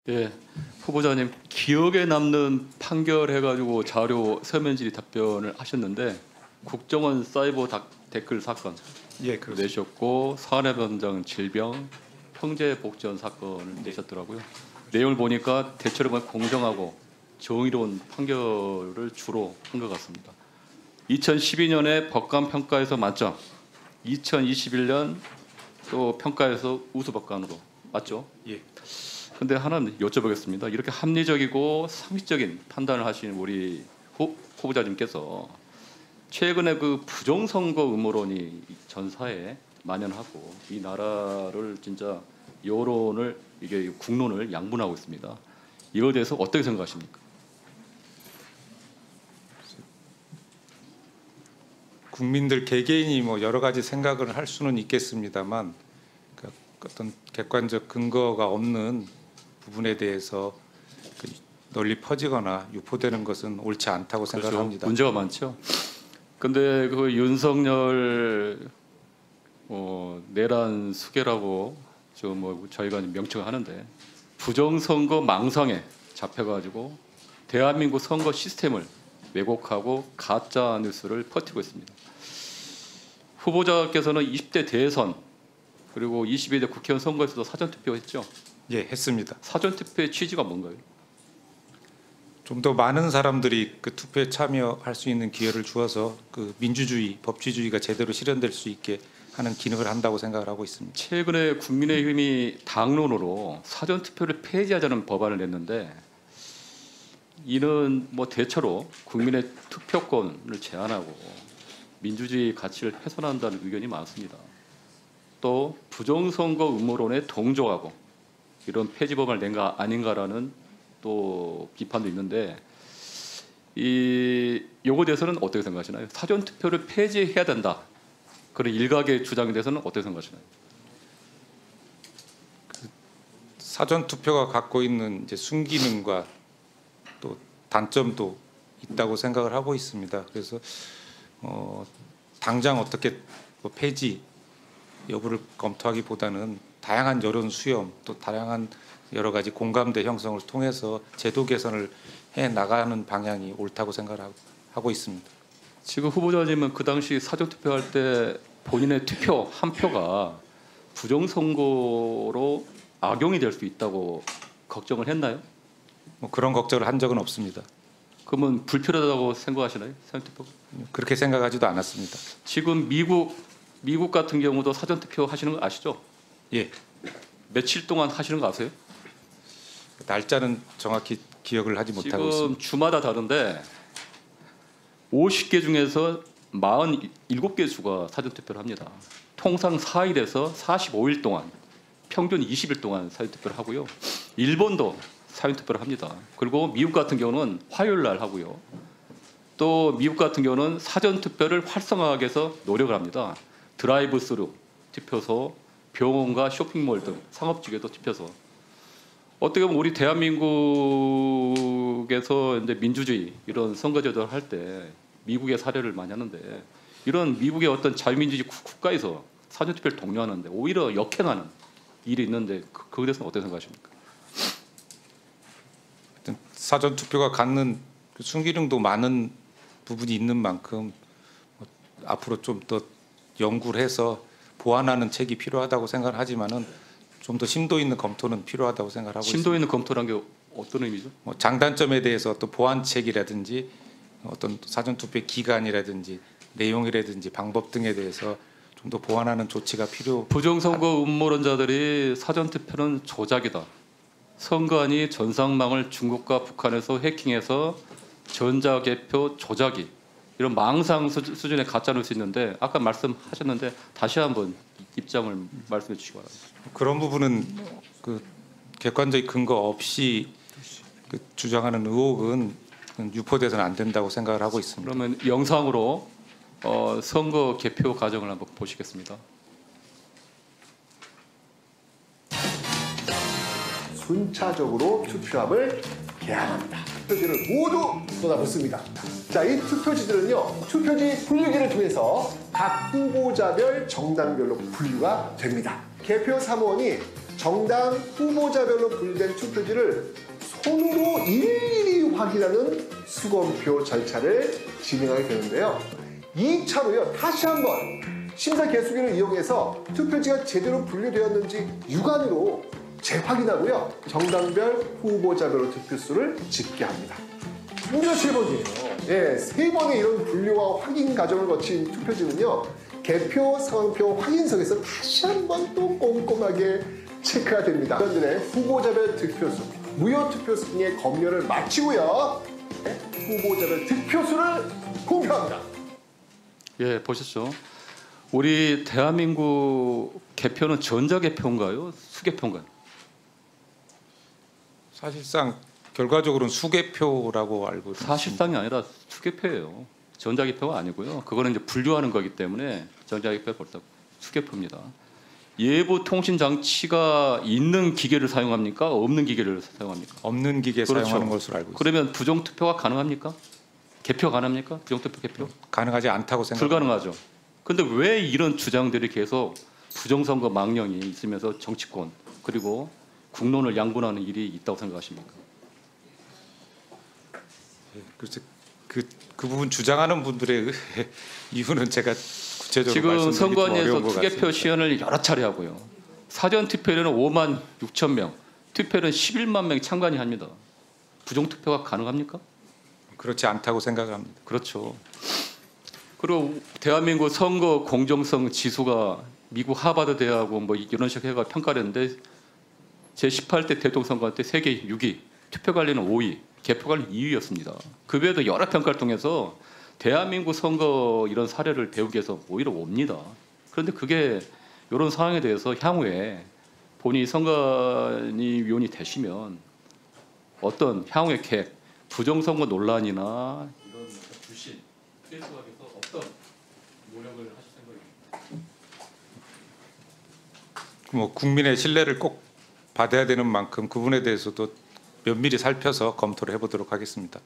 네, 후보자님 기억에 남는 판결 해가지고 자료 서면 질의 답변을 하셨는데 국정원 사이버 댓글 사건 예, 그렇습니다. 내셨고 산해변장 질병 평제복지원 사건을 내셨더라고요. 내용을 보니까 대체로 공정하고 정의로운 판결을 주로 한 것 같습니다. 2012년에 법관 평가에서 만점, 2021년 또 평가에서 우수 법관으로 맞죠? 예. 근데 하나 여쭤보겠습니다. 이렇게 합리적이고 상식적인 판단을 하신 우리 후보자님께서 최근에 그 부정선거 음모론이 전 사회에 만연하고 이 나라를 진짜 여론을 이게 국론을 양분하고 있습니다. 이거에 대해서 어떻게 생각하십니까? 국민들 개개인이 뭐 여러 가지 생각을 할 수는 있겠습니다만 어떤 객관적 근거가 없는 부분에 대해서 널리 퍼지거나 유포되는 것은 옳지 않다고 그렇죠. 생각합니다. 문제가 많죠. 근데 그 윤석열 내란 수계라고 저희가 명칭을 하는데 부정선거 망상에 잡혀가지고 대한민국 선거 시스템을 왜곡하고 가짜 뉴스를 퍼뜨리고 있습니다. 후보자께서는 20대 대선 그리고 22대 국회의원 선거에서도 사전투표했죠. 예, 했습니다. 사전투표의 취지가 뭔가요? 좀 더 많은 사람들이 그 투표에 참여할 수 있는 기회를 주어서 그 민주주의, 법치주의가 제대로 실현될 수 있게 하는 기능을 한다고 생각을 하고 있습니다. 최근에 국민의힘이 당론으로 사전투표를 폐지하자는 법안을 냈는데 이는 대체로 국민의 투표권을 제한하고 민주주의 가치를 훼손한다는 의견이 많습니다. 또 부정선거 음모론에 동조하고 이런 폐지법을 낸 거 아닌가라는 또 비판도 있는데 요거에 대해서는 어떻게 생각하시나요? 사전투표를 폐지해야 된다. 그런 일각의 주장에 대해서는 어떻게 생각하시나요? 사전 투표가 갖고 있는 이제 순기능과 또 단점도 있다고 생각을 하고 있습니다. 그래서 당장 어떻게 폐지 여부를 검토하기보다는 다양한 여론 수렴 또 다양한 여러 가지 공감대 형성을 통해서 제도 개선을 해 나가는 방향이 옳다고 생각을 하고 있습니다. 지금 후보자님은 그 당시 사전투표할 때 본인의 투표 한 표가 부정선거로 악용이 될 수 있다고 걱정을 했나요? 뭐 그런 걱정을 한 적은 없습니다. 그러면 불필요하다고 생각하시나요? 사전투표? 그렇게 생각하지도 않았습니다. 지금 미국 같은 경우도 사전투표 하시는 거 아시죠? 예, 며칠 동안 하시는 거 아세요? 날짜는 정확히 기억을 하지 못하고 있습니다. 지금 주마다 다른데 50개 중에서 47개 주가 사전투표를 합니다. 통상 4일에서 45일 동안 평균 20일 동안 사전투표를 하고요. 일본도 사전투표를 합니다. 그리고 미국 같은 경우는 화요일 날 하고요. 또 미국 같은 경우는 사전투표를 활성화하기 위해서 노력을 합니다. 드라이브 스루 투표소, 병원과 쇼핑몰 등 상업지구에도 투표소. 어떻게 보면 우리 대한민국에서 이제 민주주의 이런 선거제도를 할 때 미국의 사례를 많이 하는데 이런 미국의 어떤 자유민주주의 국가에서 사전투표를 독려하는데 오히려 역행하는 일이 있는데 그거에 대해서는 어떻게 생각하십니까? 사전 투표가 갖는 순기능도 많은 부분이 있는 만큼 앞으로 좀 더 연구를 해서 보완하는 책이 필요하다고 생각을 하지만은 좀 더 심도 있는 검토는 필요하다고 생각하고 있습니다. 심도 있는 검토란 게 어떤 의미죠? 장단점에 대해서 또 보완책이라든지 어떤 사전 투표 기간이라든지 내용이라든지 방법 등에 대해서 좀 더 보완하는 조치가 부정선거 음모론자들이 사전투표는 조작이다. 선관위 전산망을 중국과 북한에서 해킹해서 전자개표 조작이 이런 망상 수준의 가짜뉴스 있는데 아까 말씀하셨는데 다시 한번 입장을 말씀해 주시기 바랍니다. 그런 부분은 그 객관적인 근거 없이 주장하는 의혹은 유포돼서는 안 된다고 생각을 하고 있습니다. 그러면 영상으로 선거 개표 과정을 한번 보시겠습니다. 순차적으로 투표함을 개항합니다. 투표지를 모두 쏟아붓습니다. 자, 이 투표지들은요, 투표지 분류기를 통해서 각 후보자별 정당별로 분류가 됩니다. 개표 사무원이 정당 후보자별로 분류된 투표지를 손으로 일일이 확인하는 수검표 절차를 진행하게 되는데요. 2차로요. 다시 한번 심사 계수기를 이용해서 투표지가 제대로 분류되었는지 육안으로 재확인하고요. 정당별 후보자별로 투표수를 집계합니다. 무려 3번이에요. 예, 3번의 이런 분류와 확인 과정을 거친 투표지는요. 개표 상황표 확인석에서 다시 한번 또 꼼꼼하게 체크가 됩니다. 의원들의 후보자별 득표수, 무효 투표수 등의 검열을 마치고요. 후보자별 득표수를 공표합니다. 예, 보셨죠? 우리 대한민국 개표는 전자개표인가요? 수개표인가요? 사실상 결과적으로는 수개표라고 알고 있습니다. 사실상이 아니라 수개표예요. 전자개표가 아니고요. 그거는 이제 분류하는 거기 때문에 전자개표 벌써 수개표입니다. 예부 통신 장치가 있는 기계를 사용합니까? 없는 기계를 사용합니까? 없는 기계 그렇죠. 사용하는 것으로 알고 있습니다. 그러면 부정 투표가 가능합니까? 개표 가능합니까? 부정 투표 개표? 가능하지 않다고 생각합니다. 불가능하죠. 근데 왜 이런 주장들이 계속 부정선거 망령이 있으면서 정치권 그리고 국론을 양분하는 일이 있다고 생각하십니까? 글쎄 그 부분 주장하는 분들의 이유는 제가 구체적으로 지금 말씀드리기 좀 선관위에서 어려운 것 투개표 같습니다. 시연을 여러 차례 하고요. 사전 투표에는 5만 6천 명, 투표는 11만 명이 참관이 합니다. 부정 투표가 가능합니까? 그렇지 않다고 생각합니다. 그렇죠. 그리고 대한민국 선거 공정성 지수가 미국 하버드 대학하고 뭐 이런 식으로 해가 평가를 했는데 제 18대 대통령 선거 때 세계 6위, 투표 관리는 5위, 개표 관리 2위였습니다. 그 외에도 여러 평가를 통해서 대한민국 선거 이런 사례를 배우기 위해서 오히려 옵니다. 그런데 그게 이런 상황에 대해서 향후에 본인이 선관위 위원이 되시면 어떤 향후의 계획, 부정선거 논란이나 이런 불신, 피해소하기 위해서 어떤 노력을 하실 생각입니까? 뭐 국민의 신뢰를 꼭 받아야 되는 만큼 그 부분에 대해서도 면밀히 살펴서 검토를 해보도록 하겠습니다.